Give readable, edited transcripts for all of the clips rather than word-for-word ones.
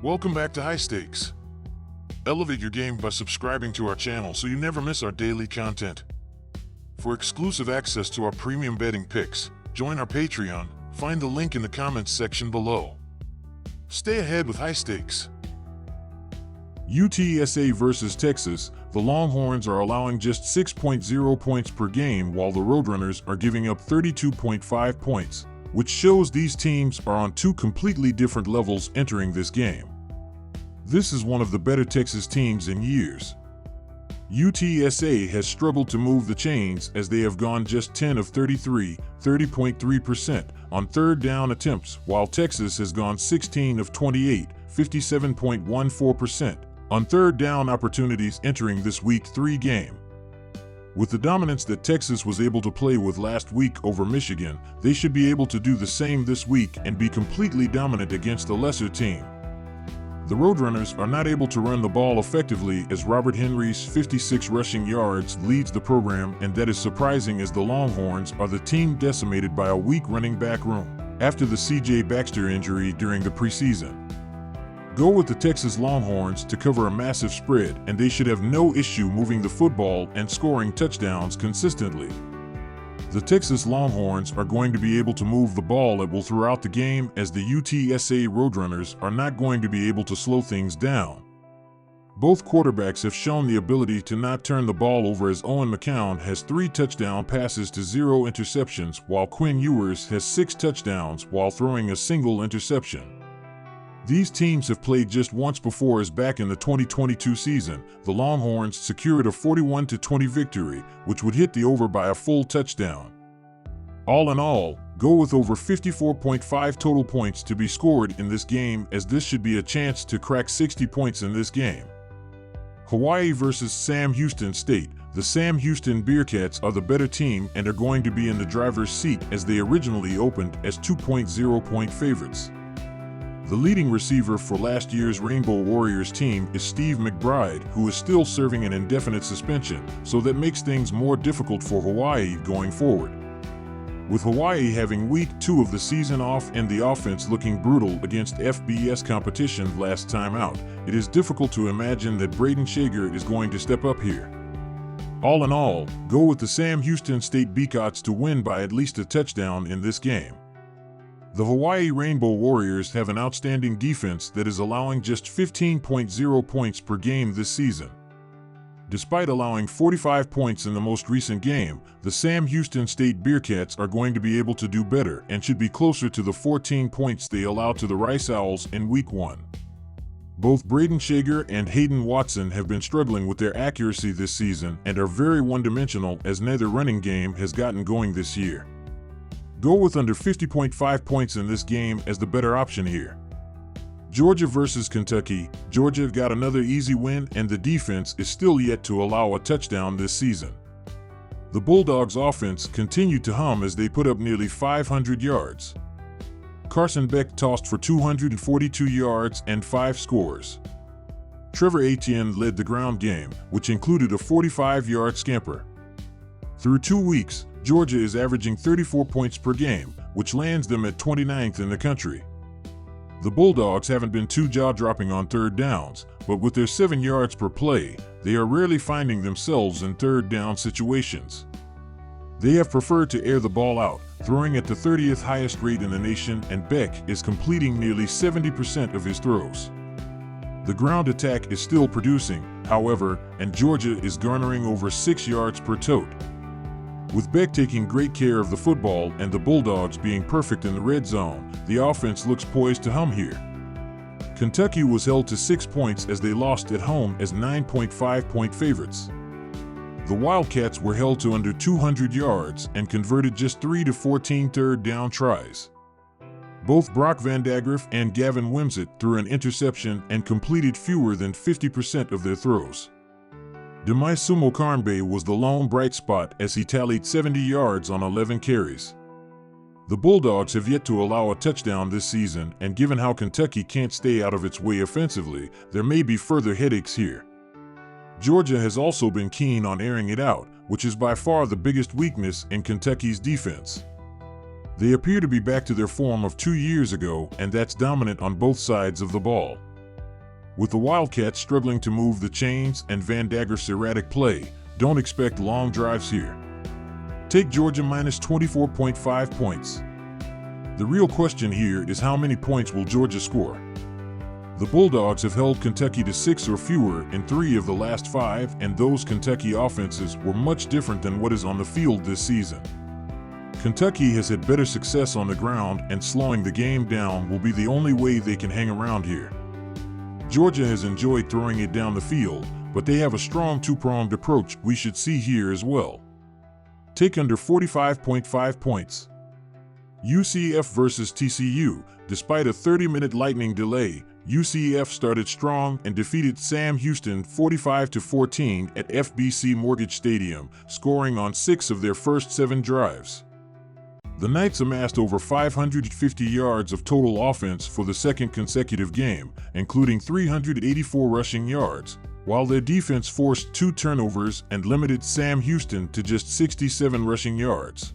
Welcome back to High Stakes. Elevate your game by subscribing to our channel so you never miss our daily content. For exclusive access to our premium betting picks, join our Patreon. Find the link in the comments section below. Stay ahead with High Stakes. UTSA versus Texas, the Longhorns are allowing just 6.0 points per game while the Roadrunners are giving up 32.5 points, which shows these teams are on two completely different levels entering this game. This is one of the better Texas teams in years. UTSA has struggled to move the chains as they have gone just 10 of 33, 30.3% on third down attempts, while Texas has gone 16 of 28, 57.14% on third down opportunities entering this Week 3 game. With the dominance that Texas was able to play with last week over Michigan, they should be able to do the same this week and be completely dominant against a lesser team. The Roadrunners are not able to run the ball effectively as Robert Henry's 56 rushing yards leads the program, and that is surprising as the Longhorns are the team decimated by a weak running back room after the C.J. Baxter injury during the preseason. Go with the Texas Longhorns to cover a massive spread, and they should have no issue moving the football and scoring touchdowns consistently. The Texas Longhorns are going to be able to move the ball at will throughout the game as the UTSA Roadrunners are not going to be able to slow things down. Both quarterbacks have shown the ability to not turn the ball over as Owen McCown has 3 touchdown passes to 0 interceptions while Quinn Ewers has 6 touchdowns while throwing a single interception. These teams have played just once before as back in the 2022 season, the Longhorns secured a 41-20 victory, which would hit the over by a full touchdown. All in all, go with over 54.5 total points to be scored in this game, as this should be a chance to crack 60 points in this game. Hawaii versus Sam Houston State. The Sam Houston Bearcats are the better team and are going to be in the driver's seat as they originally opened as 2.0-point favorites. The leading receiver for last year's Rainbow Warriors team is Steve McBride, who is still serving an indefinite suspension, so that makes things more difficult for Hawaii going forward. With Hawaii having week 2 of the season off and the offense looking brutal against FBS competition last time out, it is difficult to imagine that Braden Shager is going to step up here. All in all, go with the Sam Houston State Bearcats to win by at least a touchdown in this game. The Hawaii Rainbow Warriors have an outstanding defense that is allowing just 15.0 points per game this season. Despite allowing 45 points in the most recent game, the Sam Houston State Bearcats are going to be able to do better and should be closer to the 14 points they allowed to the Rice Owls in Week 1. Both Braden Shager and Hayden Watson have been struggling with their accuracy this season and are very one-dimensional as neither running game has gotten going this year. Go with under 50.5 points in this game as the better option here. Georgia versus Kentucky. Georgia got another easy win and the defense is still yet to allow a touchdown this season. The Bulldogs' offense continued to hum as they put up nearly 500 yards. Carson Beck tossed for 242 yards and 5 scores. Trevor Etienne led the ground game, which included a 45-yard scamper. Through 2 weeks, Georgia is averaging 34 points per game, which lands them at 29th in the country. The Bulldogs haven't been too jaw-dropping on third downs, but with their 7 yards per play, they are rarely finding themselves in third down situations. They have preferred to air the ball out, throwing at the 30th highest rate in the nation, and Beck is completing nearly 70% of his throws. The ground attack is still producing, however, and Georgia is garnering over 6 yards per tote. With Beck taking great care of the football and the Bulldogs being perfect in the red zone, the offense looks poised to hum here. Kentucky was held to 6 points as they lost at home as 9.5-point favorites. The Wildcats were held to under 200 yards and converted just 3 to 14 third down tries. Both Brock Vandagriff and Gavin Wimsatt threw an interception and completed fewer than 50% of their throws. Demaisumo Karnbe was the lone bright spot as he tallied 70 yards on 11 carries. The Bulldogs have yet to allow a touchdown this season, and given how Kentucky can't stay out of its way offensively, there may be further headaches here. Georgia has also been keen on airing it out, which is by far the biggest weakness in Kentucky's defense. They appear to be back to their form of 2 years ago, and that's dominant on both sides of the ball. With the Wildcats struggling to move the chains and Van Dagger's erratic play, don't expect long drives here. Take Georgia minus 24.5 points. The real question here is how many points will Georgia score? The Bulldogs have held Kentucky to 6 or fewer in 3 of the last 5, and those Kentucky offenses were much different than what is on the field this season. Kentucky has had better success on the ground, and slowing the game down will be the only way they can hang around here. Georgia has enjoyed throwing it down the field, but they have a strong two-pronged approach we should see here as well. Take under 45.5 points. UCF versus TCU. Despite a 30-minute lightning delay, UCF started strong and defeated Sam Houston 45-14 at FBC Mortgage Stadium, scoring on 6 of their first 7 drives. The Knights amassed over 550 yards of total offense for the second consecutive game, including 384 rushing yards, while their defense forced 2 turnovers and limited Sam Houston to just 67 rushing yards.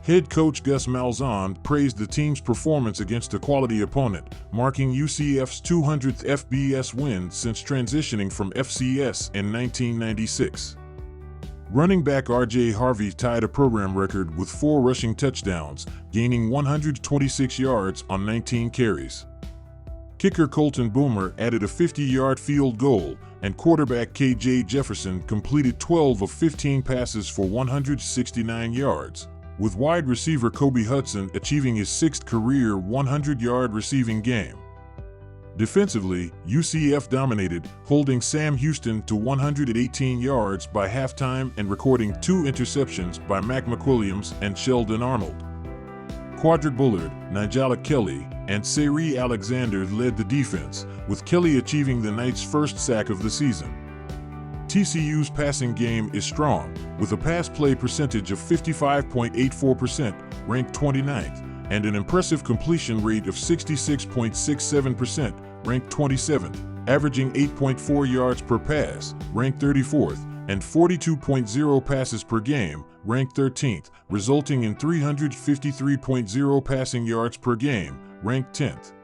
Head coach Gus Malzahn praised the team's performance against a quality opponent, marking UCF's 200th FBS win since transitioning from FCS in 1996. Running back R.J. Harvey tied a program record with 4 rushing touchdowns, gaining 126 yards on 19 carries. Kicker Colton Boomer added a 50-yard field goal, and quarterback K.J. Jefferson completed 12 of 15 passes for 169 yards, with wide receiver Kobe Hudson achieving his 6th career 100-yard receiving game. Defensively, UCF dominated, holding Sam Houston to 118 yards by halftime and recording 2 interceptions by Mac McWilliams and Sheldon Arnold. Quadric Bullard, Nigella Kelly, and Sari Alexander led the defense, with Kelly achieving the Knights' first sack of the season. TCU's passing game is strong, with a pass play percentage of 55.84%, ranked 29th, and an impressive completion rate of 66.67%, ranked 27th, averaging 8.4 yards per pass, ranked 34th, and 42.0 passes per game, ranked 13th, resulting in 353.0 passing yards per game, ranked 10th.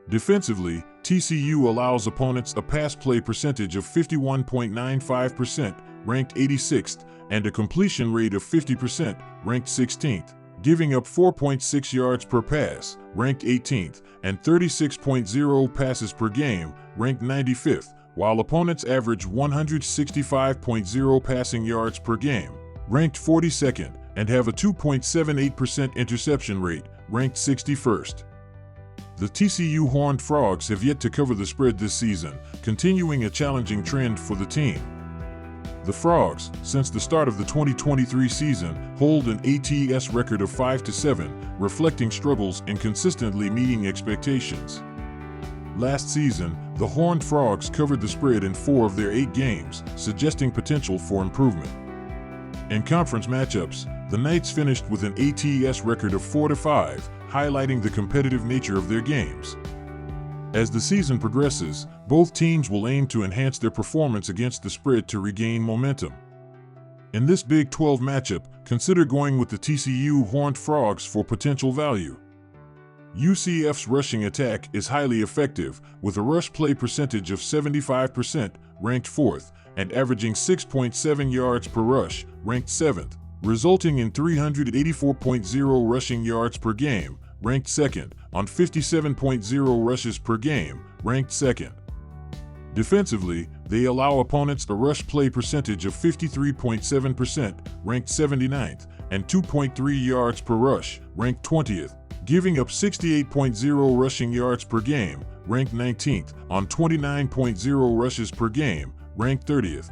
Defensively, TCU allows opponents a pass play percentage of 51.95%, ranked 86th, and a completion rate of 50%, ranked 16th, giving up 4.6 yards per pass, ranked 18th, and 36.0 passes per game, ranked 95th, while opponents average 165.0 passing yards per game, ranked 42nd, and have a 2.78% interception rate, ranked 61st. The TCU Horned Frogs have yet to cover the spread this season, continuing a challenging trend for the team. The Frogs, since the start of the 2023 season, hold an ATS record of 5-7, reflecting struggles in consistently meeting expectations. Last season, the Horned Frogs covered the spread in 4 of their 8 games, suggesting potential for improvement. In conference matchups, the Knights finished with an ATS record of 4-5, highlighting the competitive nature of their games. As the season progresses, both teams will aim to enhance their performance against the spread to regain momentum. In this Big 12 matchup, consider going with the TCU Horned Frogs for potential value. UCF's rushing attack is highly effective, with a rush play percentage of 75%, ranked 4th, and averaging 6.7 yards per rush, ranked 7th, resulting in 384.0 rushing yards per game, ranked 2nd, on 57.0 rushes per game, ranked 2nd. Defensively, they allow opponents a rush play percentage of 53.7%, ranked 79th, and 2.3 yards per rush, ranked 20th, giving up 68.0 rushing yards per game, ranked 19th, on 29.0 rushes per game, ranked 30th.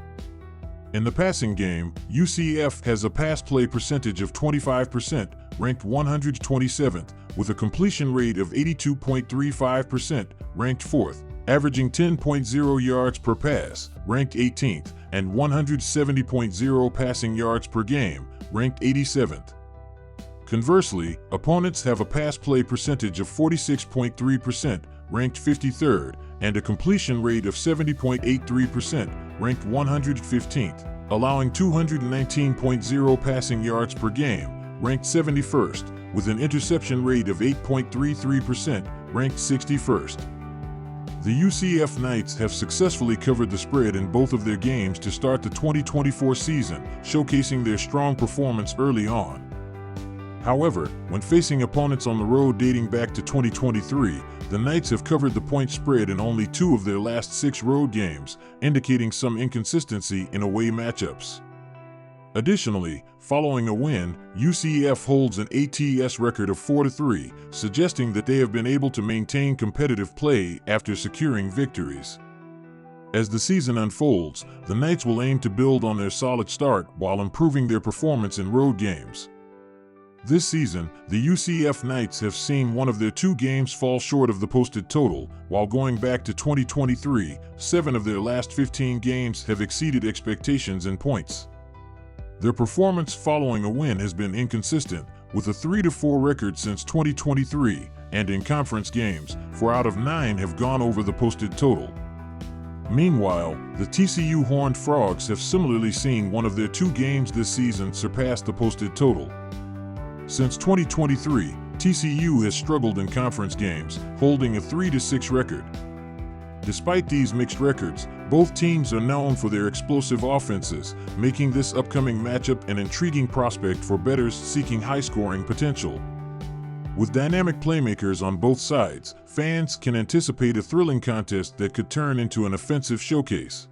In the passing game, UCF has a pass play percentage of 25%, ranked 127th, with a completion rate of 82.35%, ranked 4th, averaging 10.0 yards per pass, ranked 18th, and 170.0 passing yards per game, ranked 87th. Conversely, opponents have a pass play percentage of 46.3%, ranked 53rd, and a completion rate of 70.83%, ranked 115th, allowing 219.0 passing yards per game, ranked 71st, with an interception rate of 8.33%, ranked 61st. The UCF Knights have successfully covered the spread in both of their games to start the 2024 season, showcasing their strong performance early on. However, when facing opponents on the road dating back to 2023, the Knights have covered the point spread in only 2 of their last 6 road games, indicating some inconsistency in away matchups. Additionally, following a win, UCF holds an ATS record of 4-3, suggesting that they have been able to maintain competitive play after securing victories. As the season unfolds, the Knights will aim to build on their solid start while improving their performance in road games. This season, the UCF Knights have seen one of their 2 games fall short of the posted total, while going back to 2023, 7 of their last 15 games have exceeded expectations in points. Their performance following a win has been inconsistent, with a 3-4 record since 2023, and in conference games, 4 out of 9 have gone over the posted total. Meanwhile, the TCU Horned Frogs have similarly seen one of their 2 games this season surpass the posted total. Since 2023, TCU has struggled in conference games, holding a 3-6 record. Despite these mixed records, both teams are known for their explosive offenses, making this upcoming matchup an intriguing prospect for bettors seeking high-scoring potential. With dynamic playmakers on both sides, fans can anticipate a thrilling contest that could turn into an offensive showcase.